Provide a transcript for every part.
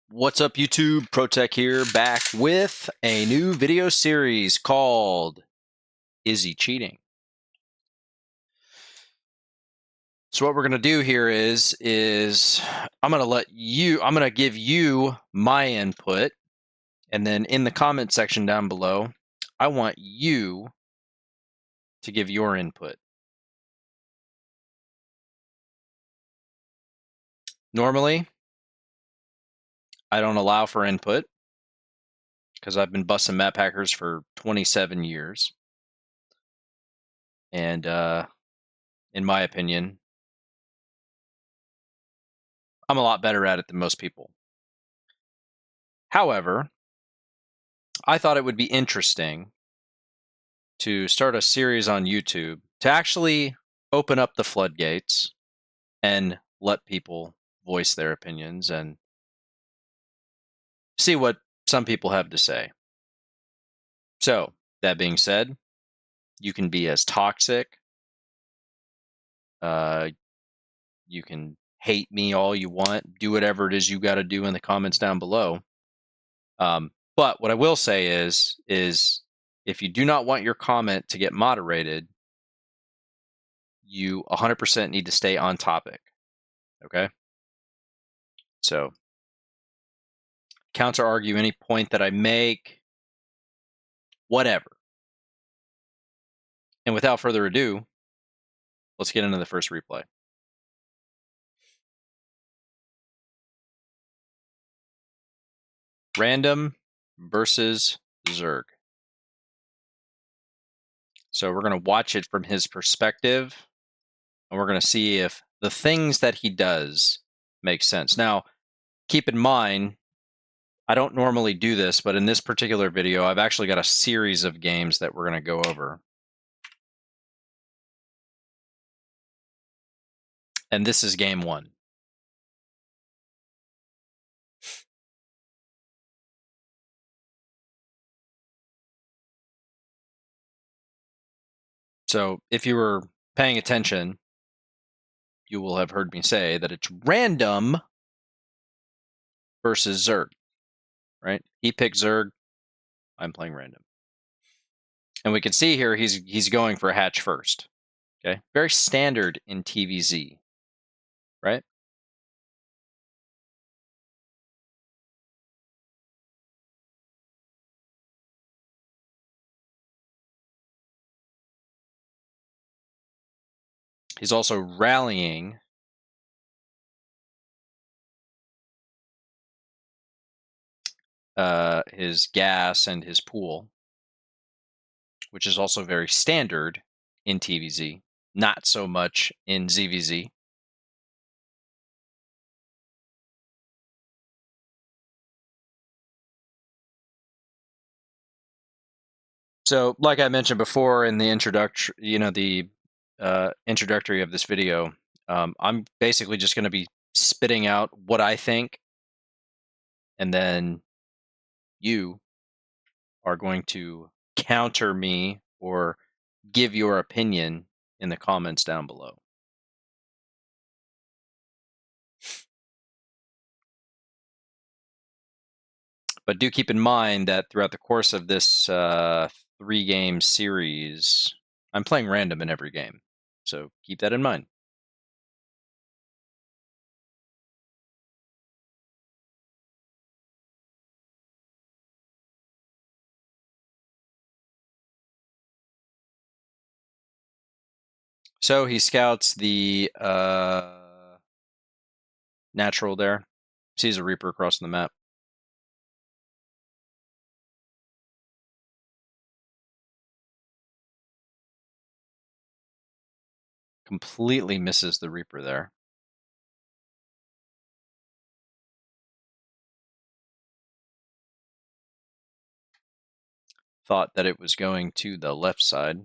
What's up, YouTube? ProTech here, back with a new video series called Is He Cheating? So what we're going to do here is I'm going to give you my input, and then in the comment section down below, I want you to give your input. Normally, I don't allow for input because I've been busting map hackers for 27 years. And in my opinion, I'm a lot better at it than most people. However, I thought it would be interesting to start a series on YouTube to actually open up the floodgates and let people voice their opinions and see what some people have to say. So, that being said, you can be as toxic. You can hate me all you want. Do whatever it is you got to do in the comments down below. But what I will say is if you do not want your comment to get moderated, you 100% need to stay on topic. Okay? So, counter argue any point that I make, whatever. And without further ado, let's get into the first replay. Random versus Zerg. So we're going to watch it from his perspective, and we're going to see if the things that he does make sense. Now, keep in mind, I don't normally do this, but in this particular video, I've actually got a series of games that we're going to go over. And this is game one. So if you were paying attention, you will have heard me say that it's random versus Zerg, right? He picked Zerg, I'm playing random. And we can see here he's going for a hatch first. Okay, very standard in TVZ, right? He's also rallying his gas and his pool, which is also very standard in TVZ, not so much in ZVZ. So, like I mentioned before in the introduction, the introductory of this video, I'm basically just going to be spitting out what I think, and then you are going to counter me or give your opinion in the comments down below. But do keep in mind that throughout the course of this 3-game series, I'm playing random in every game. So keep that in mind. So he scouts the natural there. Sees a Reaper across the map. Completely misses the Reaper there. Thought that it was going to the left side.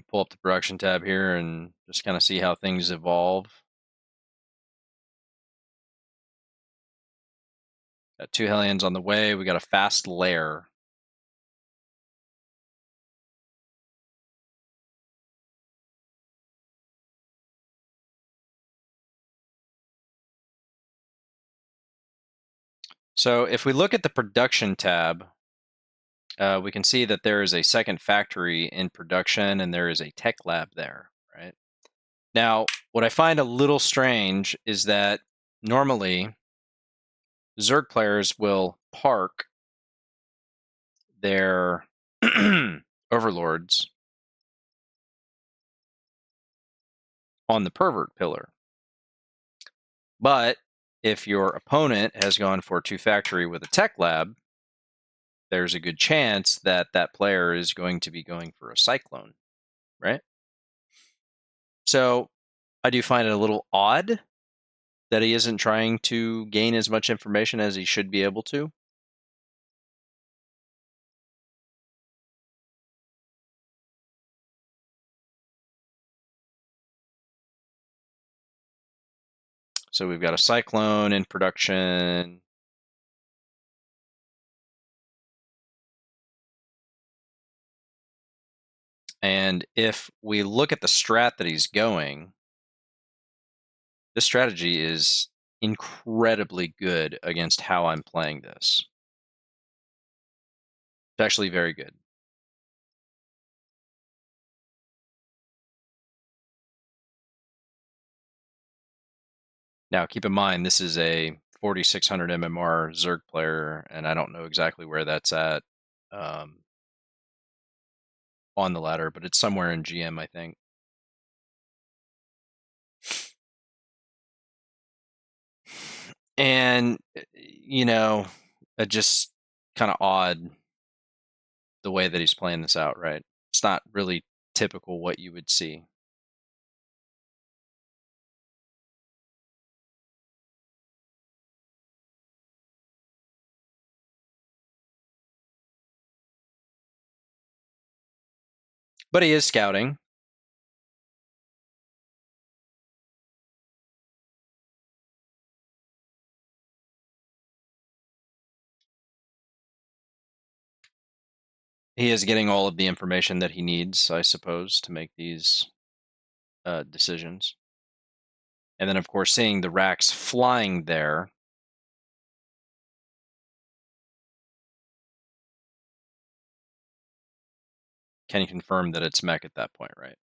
Pull up the production tab here and just kind of see how things evolve. Got 2 Hellions on the way. We got a fast lair. So if we look at the production tab, we can see that there is a second factory in production and there is a tech lab there, right? Now, what I find a little strange is that normally Zerg players will park their overlords on the pervert pillar. But if your opponent has gone for two factory with a tech lab, there's a good chance that that player is going to be going for a cyclone, right? So I do find it a little odd that he isn't trying to gain as much information as he should be able to. So we've got a cyclone in production. And if we look at the strat that he's going, this strategy is incredibly good against how I'm playing this. It's actually very good. Now, keep in mind, this is a 4600 MMR Zerg player, and I don't know exactly where that's at on the ladder, but it's somewhere in GM, I think. And, just kind of odd the way that he's playing this out, right? It's not really typical what you would see. But he is scouting. He is getting all of the information that he needs, I suppose, to make these decisions. And then, of course, seeing the racks flying there. Can you confirm that it's mech at that point, right?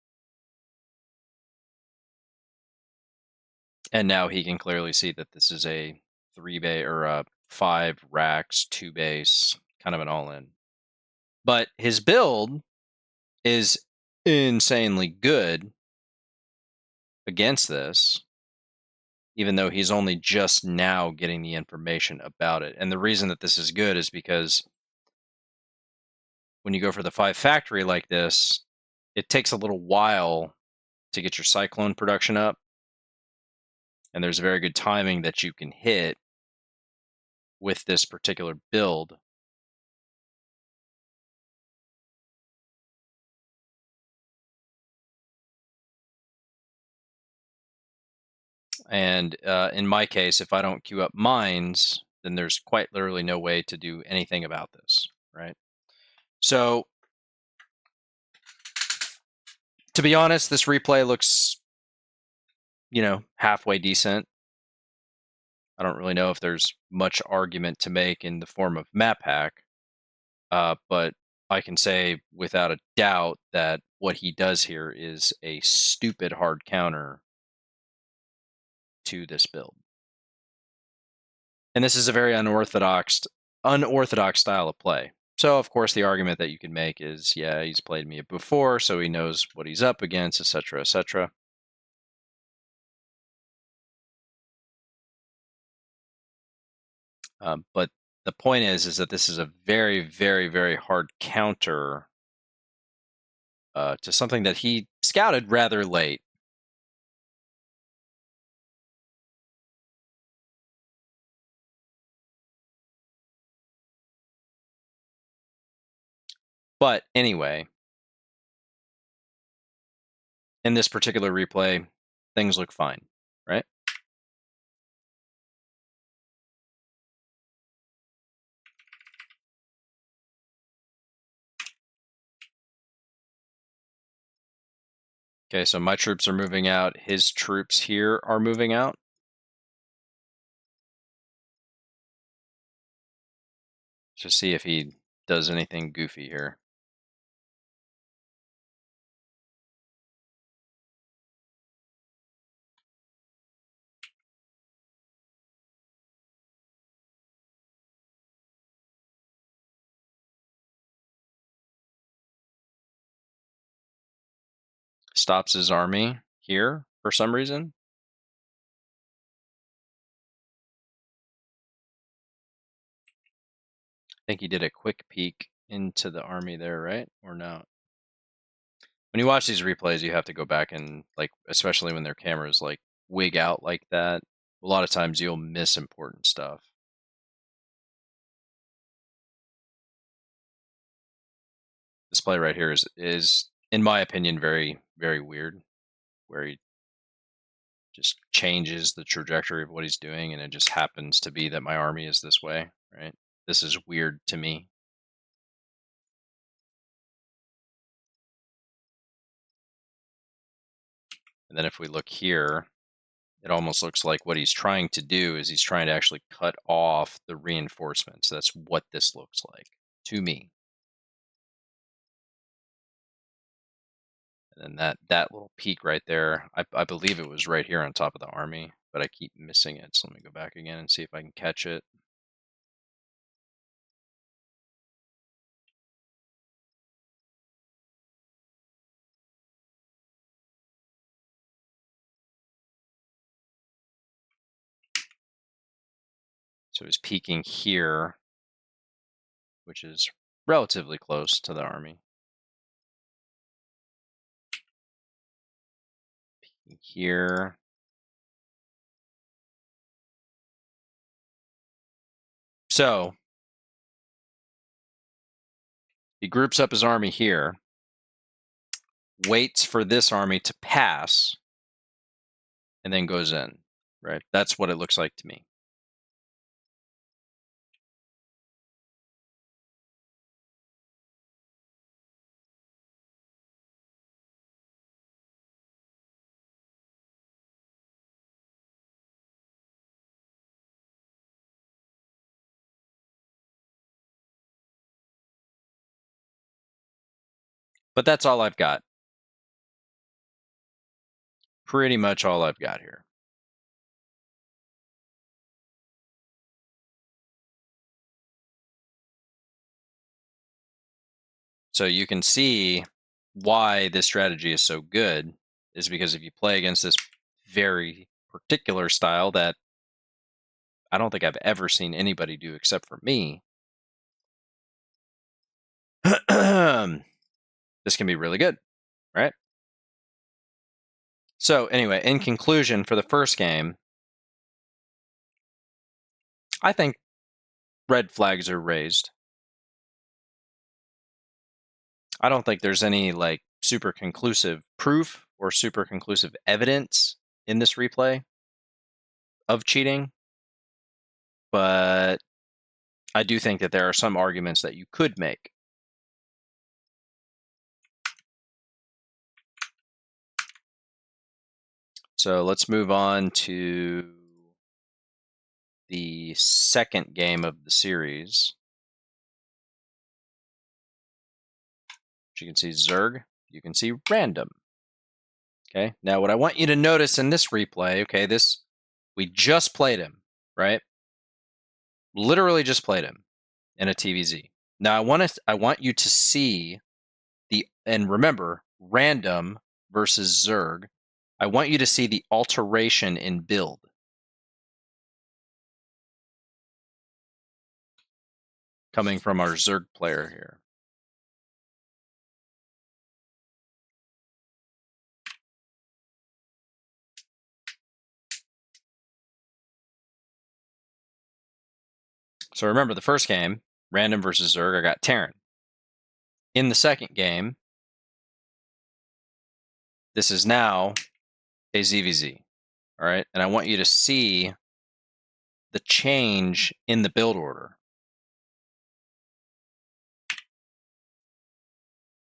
And now he can clearly see that this is a 3 bay or a 5 racks, 2 base, kind of an all-in. But his build is insanely good against this, even though he's only just now getting the information about it. And the reason that this is good is because when you go for the 5 factory like this, it takes a little while to get your cyclone production up. And there's a very good timing that you can hit with this particular build. And in my case, if I don't queue up mines, then there's quite literally no way to do anything about this, right? So, to be honest, this replay looks, halfway decent. I don't really know if there's much argument to make in the form of map hack, but I can say without a doubt that what he does here is a stupid hard counter to this build. And this is a very unorthodox style of play. So, of course, the argument that you can make is, yeah, he's played me before, so he knows what he's up against, etc., etc. But the point is that this is a very, very, very hard counter to something that he scouted rather late. But anyway, in this particular replay, things look fine, right? Okay, so my troops are moving out. His troops here are moving out. to see if he does anything goofy here. Stops his army here for some reason. I think he did a quick peek into the army there, right? Or no? When you watch these replays, you have to go back and, like, especially when their cameras like wig out like that, a lot of times you'll miss important stuff. This play right here is in my opinion very, very weird, where he just changes the trajectory of what he's doing, and it just happens to be that my army is this way, right? This is weird to me. And then if we look here, it almost looks like what he's trying to do is he's trying to actually cut off the reinforcements. That's what this looks like to me. And then that little peak right there, I believe it was right here on top of the army, but I keep missing it. So let me go back again and see if I can catch it. So he's peaking here, which is relatively close to the army. Peaking here. So he groups up his army here, waits for this army to pass, and then goes in, right? That's what it looks like to me. But that's all I've got. Pretty much all I've got here. So you can see why this strategy is so good is because if you play against this very particular style that I don't think I've ever seen anybody do except for me, this can be really good, right? So anyway, in conclusion, for the first game, I think red flags are raised. I don't think there's any like super conclusive proof or super conclusive evidence in this replay of cheating, but I do think that there are some arguments that you could make. So let's move on to the second game of the series. You can see Zerg, you can see random. Okay, now what I want you to notice in this replay, okay, we just played him, right? Literally just played him in a TVZ. Now I want you to see and remember, random versus Zerg. I want you to see the alteration in build. Coming from our Zerg player here. So remember the first game, random versus Zerg, I got Terran. In the second game, this is now a ZVZ. All right. And I want you to see the change in the build order.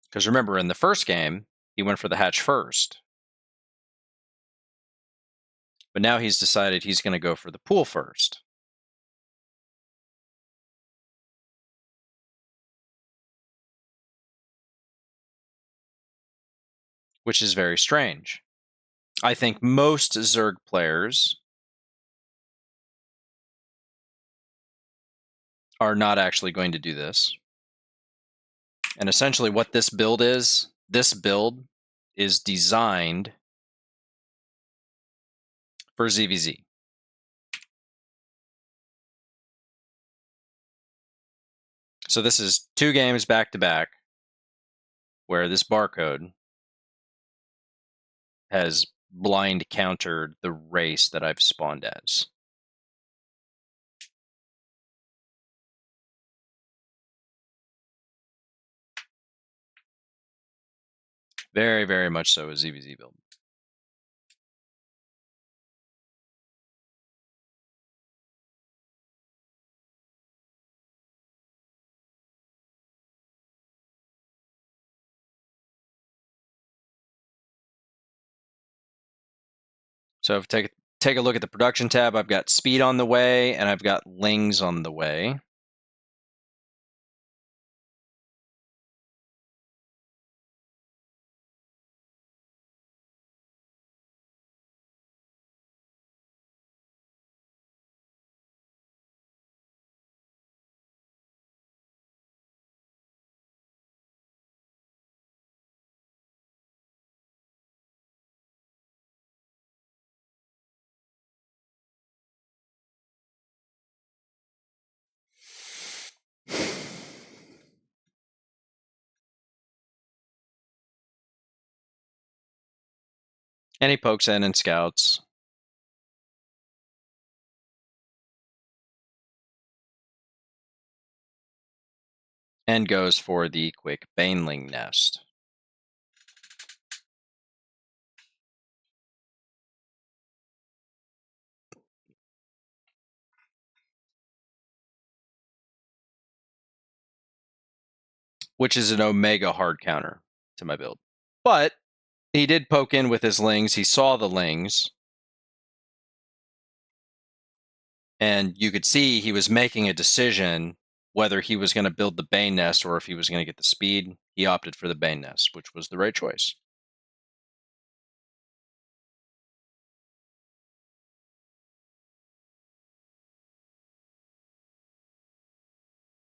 Because remember, in the first game, he went for the hatch first. But now he's decided he's going to go for the pool first. which is very strange. I think most Zerg players are not actually going to do this. And essentially what this build is designed for ZVZ. So this is 2 games back to back where this barcode has blind countered the race that I've spawned as. Very, very much so a ZVZ build. So if take a look at the production tab, I've got speed on the way and I've got lings on the way. And he pokes in and scouts. And goes for the quick Baneling nest. Which is an Omega hard counter to my build. But he did poke in with his lings. He saw the lings. And you could see he was making a decision whether he was going to build the Bane nest or if he was going to get the speed. He opted for the Bane nest, which was the right choice.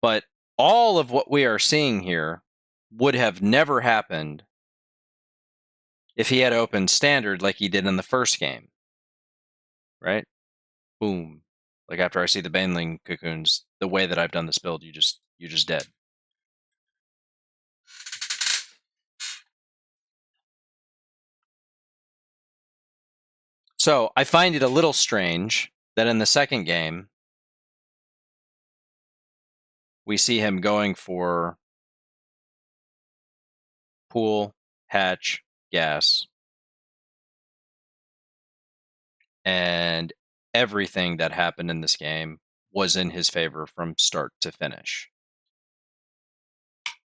But all of what we are seeing here would have never happened if he had opened standard like he did in the first game. Right? Boom. Like after I see the Baneling cocoons, the way that I've done this build, you're just dead. So I find it a little strange that in the second game, we see him going for pool, hatch, gas, and everything that happened in this game was in his favor from start to finish.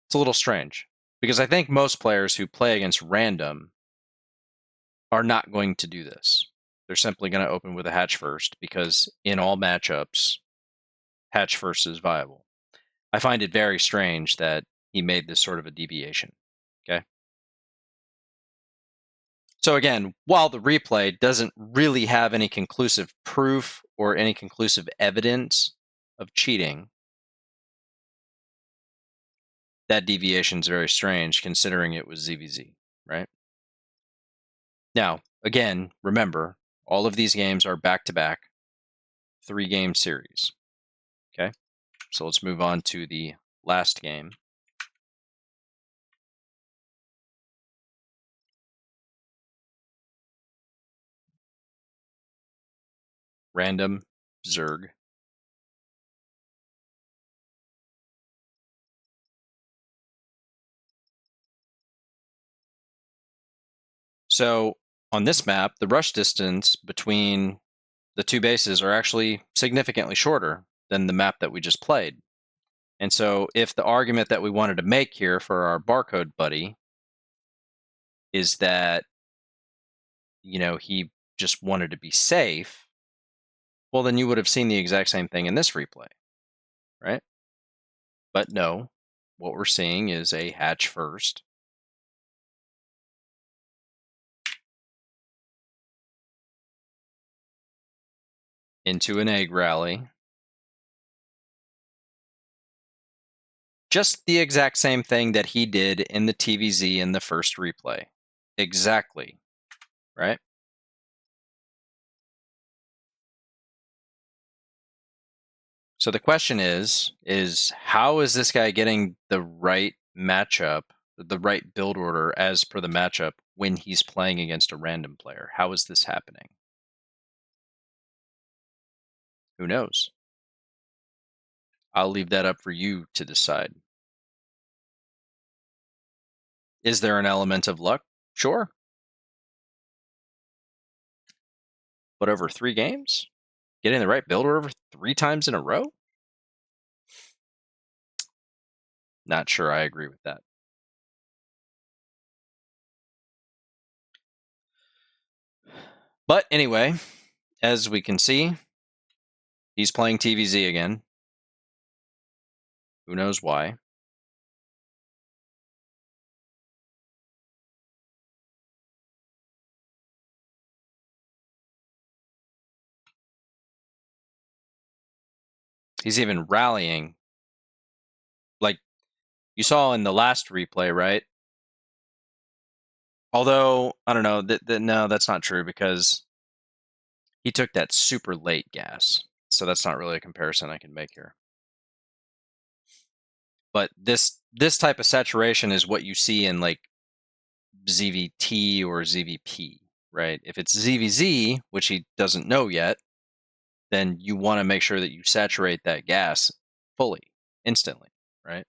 It's a little strange because I think most players who play against random are not going to do this. They're simply going to open with a hatch first because in all matchups, hatch first is viable. I find it very strange that he made this sort of a deviation. Okay. So again, while the replay doesn't really have any conclusive proof or any conclusive evidence of cheating, that deviation is very strange considering it was ZVZ, right? Now, again, remember, all of these games are back-to-back 3-game series. Okay, so let's move on to the last game. Random Zerg. So on this map, the rush distance between the 2 bases are actually significantly shorter than the map that we just played. And so if the argument that we wanted to make here for our barcode buddy is that, he just wanted to be safe, well, then you would have seen the exact same thing in this replay, right? But no, what we're seeing is a hatch first into an egg rally. Just the exact same thing that he did in the TVZ in the first replay. Exactly. Right? So the question is how is this guy getting the right matchup, the right build order as per the matchup when he's playing against a random player? How is this happening? Who knows? I'll leave that up for you to decide. Is there an element of luck? Sure. But over 3 games? Getting the right build order 3 times in a row? Not sure I agree with that. But anyway, as we can see, he's playing TVZ again. Who knows why? He's even rallying. Like you saw in the last replay, right? Although, I don't know, no, that's not true because he took that super late gas. So that's not really a comparison I can make here. But this type of saturation is what you see in like ZVT or ZVP, right? If it's ZVZ, which he doesn't know yet, then you want to make sure that you saturate that gas fully, instantly, right?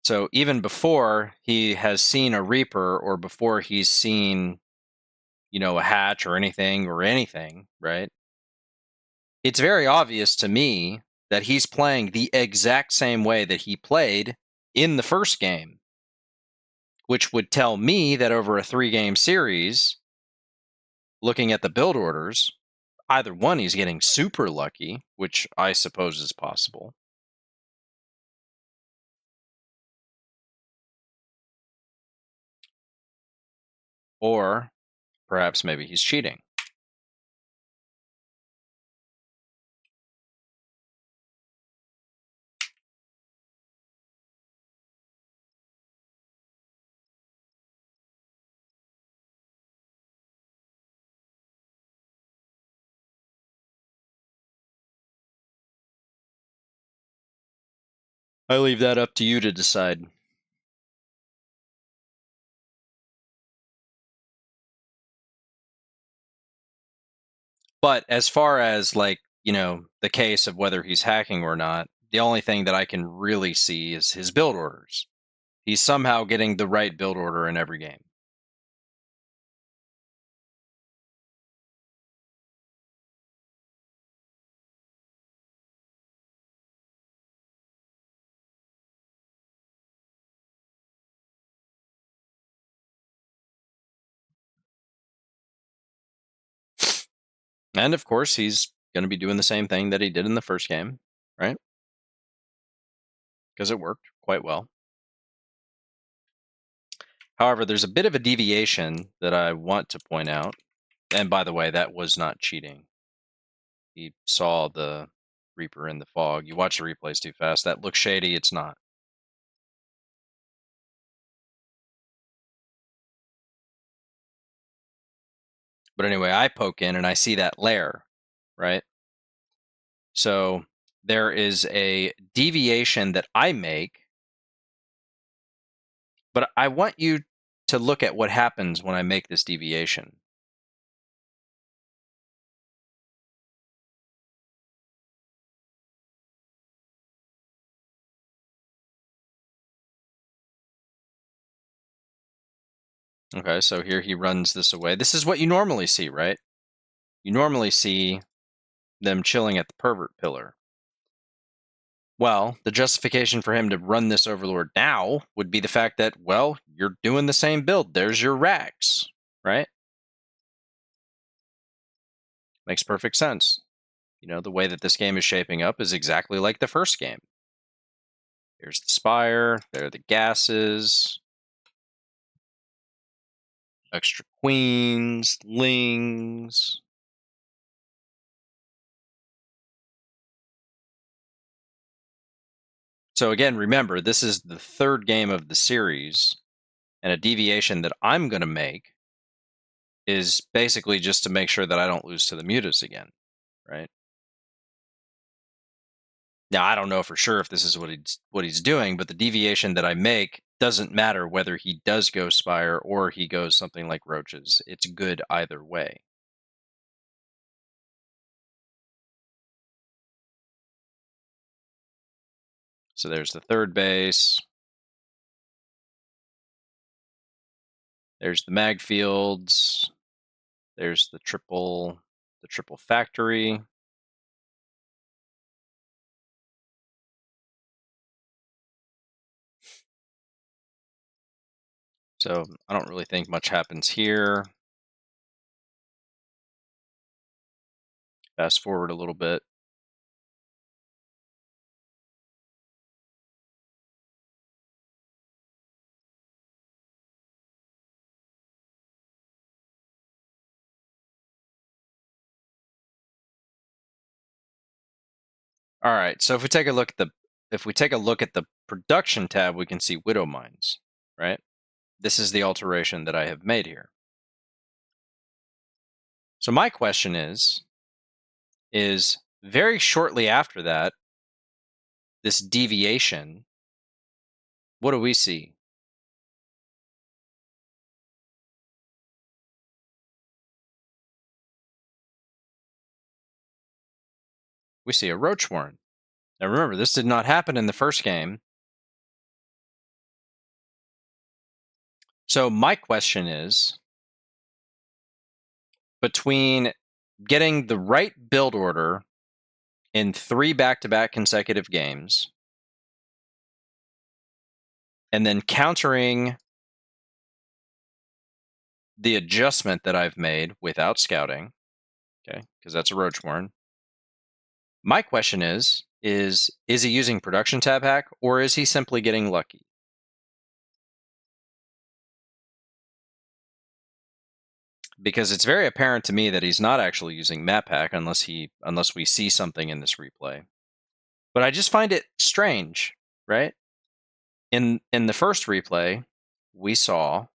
So even before he has seen a Reaper or before he's seen, a hatch or anything, right? It's very obvious to me that he's playing the exact same way that he played in the first game, which would tell me that over a 3-game series, looking at the build orders, either one, he's getting super lucky, which I suppose is possible. Or perhaps maybe he's cheating. I leave that up to you to decide. But as far as like, the case of whether he's hacking or not, the only thing that I can really see is his build orders. He's somehow getting the right build order in every game. And of course, he's going to be doing the same thing that he did in the first game, right? Because it worked quite well. However, there's a bit of a deviation that I want to point out. And by the way, that was not cheating. He saw the Reaper in the fog. You watch the replays too fast. That looks shady. It's not. But anyway, I poke in and I see that layer, right? So there is a deviation that I make, but I want you to look at what happens when I make this deviation. Okay, so here he runs this away. This is what you normally see, right? You normally see them chilling at the pervert pillar. Well, the justification for him to run this Overlord now would be the fact that, well, you're doing the same build. There's your racks, right? Makes perfect sense. The way that this game is shaping up is exactly like the first game. Here's the spire. There are the gases. extra queens, lings. So again, remember, this is the third game of the series, and a deviation that I'm going to make is basically just to make sure that I don't lose to the mutas again, right? Now, I don't know for sure if this is what he's doing, but the deviation that I make doesn't matter whether he does go Spire or he goes something like Roaches. It's good either way. So there's the third base. There's the mag fields. There's the triple factory. So I don't really think much happens here. Fast forward a little bit. All right. So if we take a look at the production tab, we can see widow mines, right? This is the alteration that I have made here. So my question is very shortly after that, this deviation, what do we see? We see a roach warren. Now remember, this did not happen in the first game. So my question is, between getting the right build order in 3 back-to-back consecutive games and then countering the adjustment that I've made without scouting, okay, because that's a roach warren. My question is he using production tab hack or is he simply getting lucky? Because it's very apparent to me that he's not actually using map hack unless we see something in this replay. But I just find it strange, right? In the first replay, we saw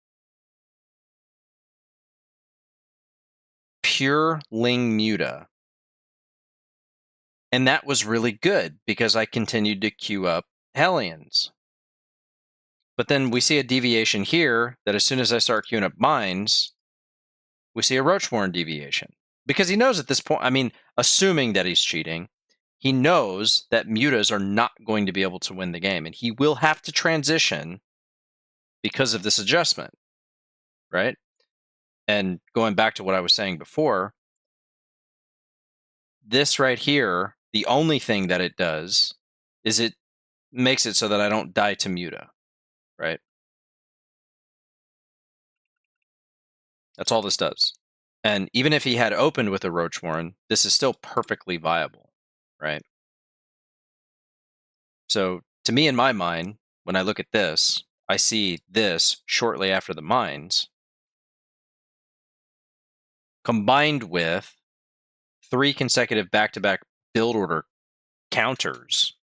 pure Ling Muta. And that was really good because I continued to queue up Hellions. But then we see a deviation here that as soon as I start queuing up mines, we see a Roachborn deviation. Because he knows at this point, I mean, assuming that he's cheating, he knows that mutas are not going to be able to win the game. And he will have to transition because of this adjustment, right? And going back to what I was saying before, this right here, the only thing that it does is it makes it so that I don't die to muta, right? That's all this does. And even if he had opened with a Roach Warren, this is still perfectly viable, right? So to me, in my mind, when I look at this, I see this shortly after the mines combined with 3 consecutive back-to-back build order counters.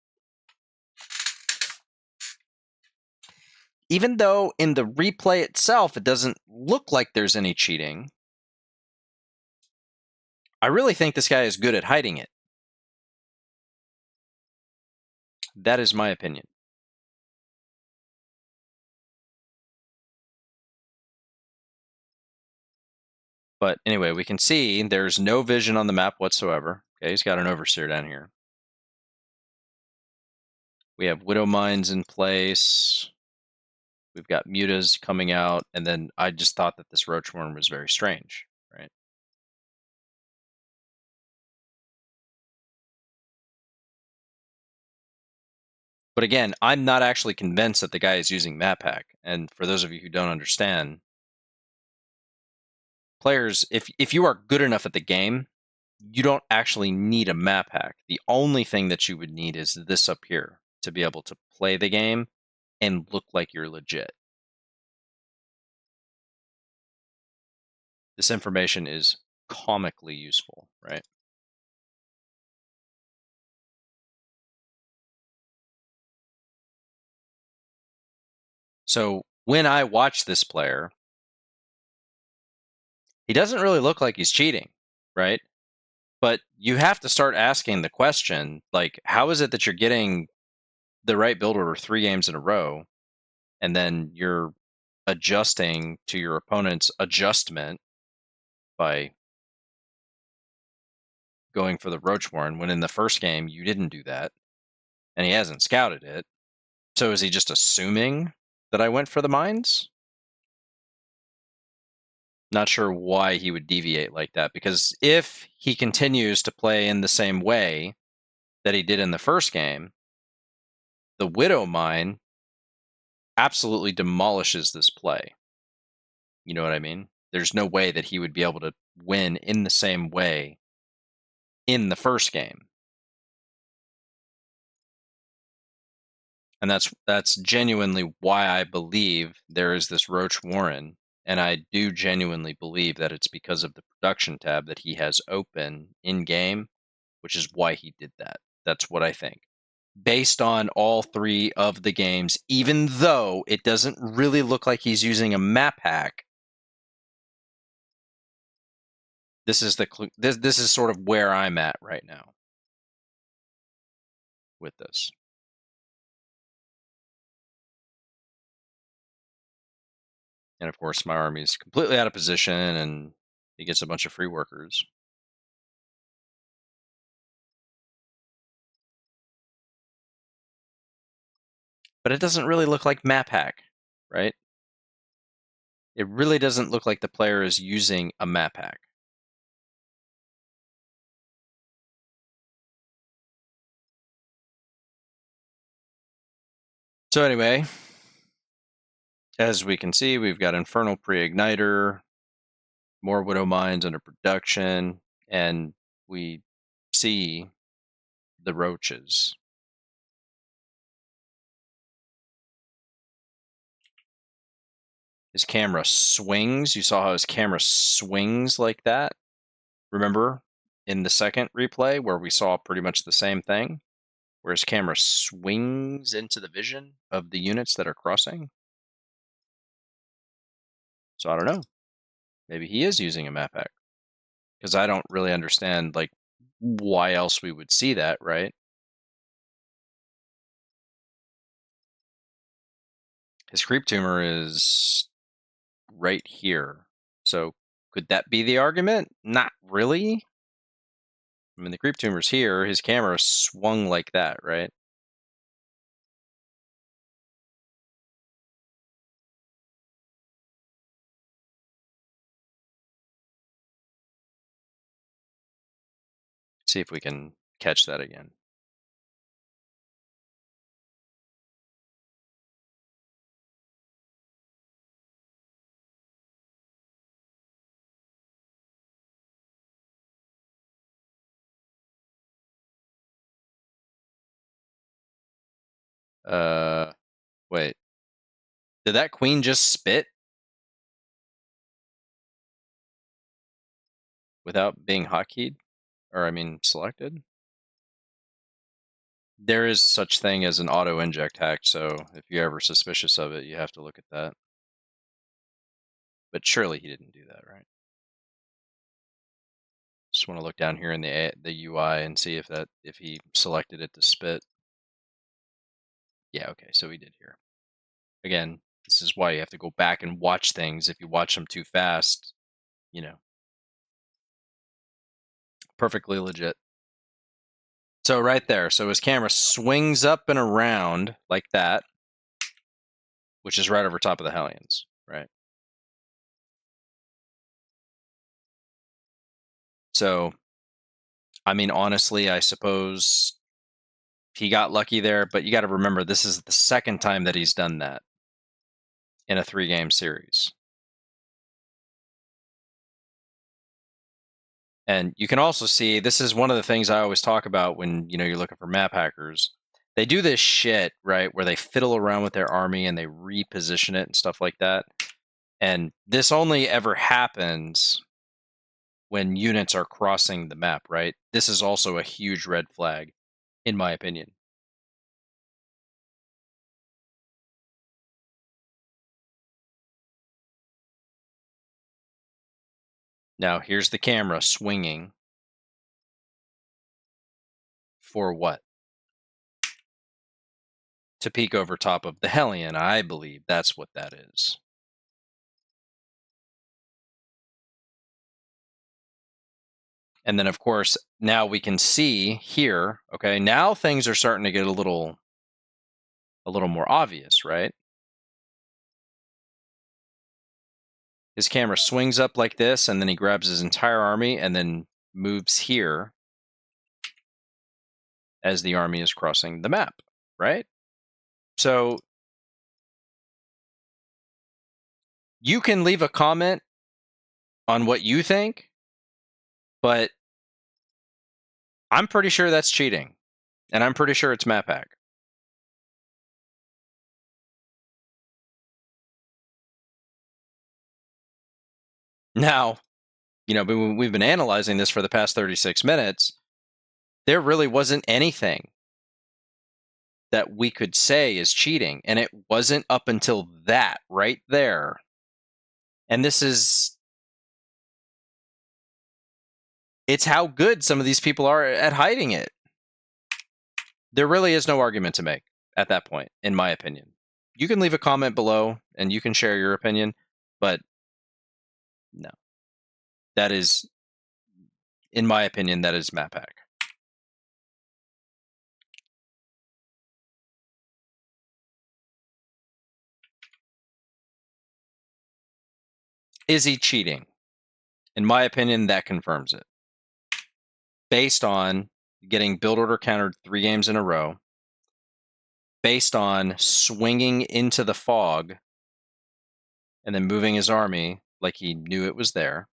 Even though in the replay itself, it doesn't look like there's any cheating, I really think this guy is good at hiding it. That is my opinion. But anyway, we can see there's no vision on the map whatsoever. Okay, he's got an overseer down here. We have widow mines in place. We've got mutas coming out, and then I just thought that this roach worm was very strange, right? But again, I'm not actually convinced that the guy is using map hack. And for those of you who don't understand, players, if you are good enough at the game, you don't actually need a map hack. The only thing that you would need is this up here to be able to play the game and look like you're legit. This information is comically useful, right? So when I watch this player, he doesn't really look like he's cheating, right? But you have to start asking the question, like, how is it that you're getting the right build order 3 games in a row, and then you're adjusting to your opponent's adjustment by going for the Roach Warren when in the first game you didn't do that, and he hasn't scouted it. So is he just assuming that I went for the mines? Not sure why he would deviate like that, because if he continues to play in the same way that he did in the first game, the Widow Mine absolutely demolishes this play. You know what I mean? There's no way that he would be able to win in the same way in the first game. And that's genuinely why I believe there is this Roach Warren. And I do genuinely believe that it's because of the production tab that he has open in game, which is why he did that. That's what I think. Based on all 3 of the games, even though it doesn't really look like he's using a map hack, this is this is sort of where I'm at right now with this. And of course, my army is completely out of position, and he gets a bunch of free workers. But it doesn't really look like map hack, right? It really doesn't look like the player is using a map hack. So anyway, as we can see, we've got Infernal Pre-Igniter, more Widow Mines under production, and we see the roaches. His camera swings. You saw how his camera swings like that? Remember in the second replay where we saw pretty much the same thing? Where his camera swings into the vision of the units that are crossing? So I don't know. Maybe he is using a map hack. Because I don't really understand, like, why else we would see that, right? His creep tumor is right here. So could that be the argument? Not really. I mean, the creep tumor's here. His camera swung like that, right? See if we can catch that again. Uh, wait. Did that queen just spit without being hotkeyed? Or, I mean, selected? There is such thing as an auto inject hack, so if you're ever suspicious of it, you have to look at that. But surely he didn't do that, right? Just want to look down here in the UI and see if he selected it to spit. Yeah, okay, so he did here. Again, this is why you have to go back and watch things. If you watch them too fast, you know, perfectly legit. So right there, so his camera swings up and around like that, which is right over top of the Hellions, right? So, I mean, honestly, I suppose he got lucky there, but you got to remember this is the second time that he's done that in a 3-game series. And you can also see this is one of the things I always talk about when you're looking for map hackers. They do this shit, right, where they fiddle around with their army and they reposition it and stuff like that. And this only ever happens when units are crossing the map, right? This is also a huge red flag, in my opinion. Now, here's the camera swinging for what? To peek over top of the Hellion. I believe that's what that is. And then, of course, now we can see here, okay, now things are starting to get a little more obvious, right? His camera swings up like this, and then he grabs his entire army and then moves here as the army is crossing the map, right? So you can leave a comment on what you think, but I'm pretty sure that's cheating, and I'm pretty sure it's map hack. Now, we've been analyzing this for the past 36 minutes. There really wasn't anything that we could say is cheating, and it wasn't up until that right there. And it's how good some of these people are at hiding it. There really is no argument to make at that point, in my opinion. You can leave a comment below and you can share your opinion, but no. That is, in my opinion, that is map hack. Is he cheating? In my opinion, that confirms it. Based on getting build order countered 3 games in a row, based on swinging into the fog and then moving his army like he knew it was there.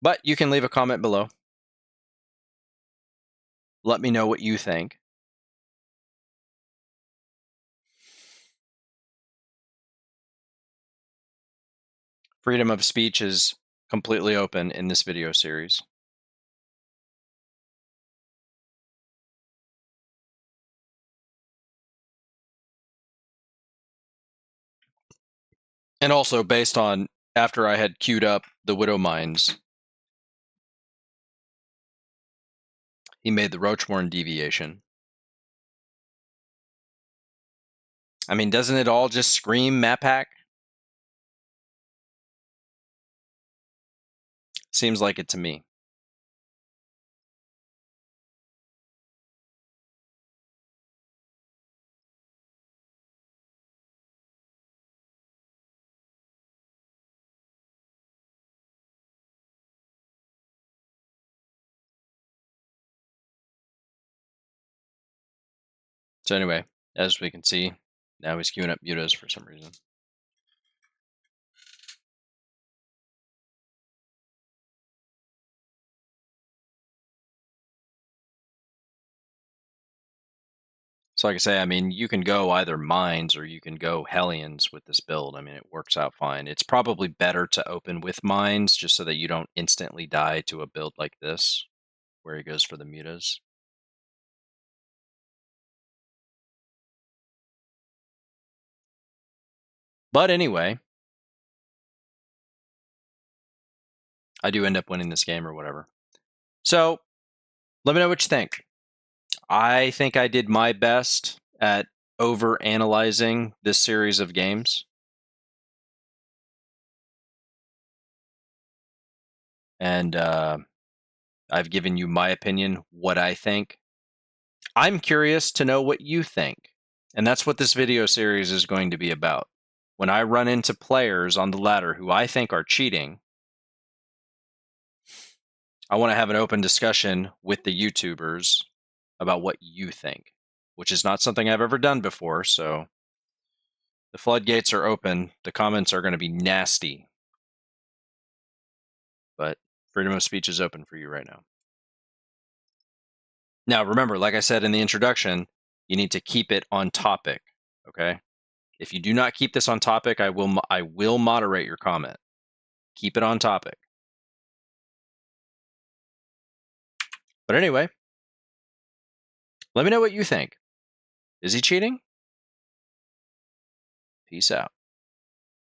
But you can leave a comment below. Let me know what you think. Freedom of speech is completely open in this video series. And also based on after I had queued up the Widow Mines, he made the Roachmorn deviation. I mean, doesn't it all just scream map hack? Seems like it to me. So anyway, as we can see, now he's queuing up mutas for some reason. So like I say, I mean, you can go either mines or you can go Hellions with this build. I mean, it works out fine. It's probably better to open with mines just so that you don't instantly die to a build like this, where he goes for the mutas. But anyway, I do end up winning this game or whatever. So let me know what you think. I think I did my best at over analyzing this series of games. And I've given you my opinion, what I think. I'm curious to know what you think. And that's what this video series is going to be about. When I run into players on the ladder who I think are cheating, I want to have an open discussion with the YouTubers about what you think, which is not something I've ever done before. So the floodgates are open. The comments are going to be nasty. But freedom of speech is open for you right now. Now, remember, like I said in the introduction, you need to keep it on topic. Okay. If you do not keep this on topic, I will moderate your comment. Keep it on topic. But anyway, let me know what you think. Is he cheating? Peace out.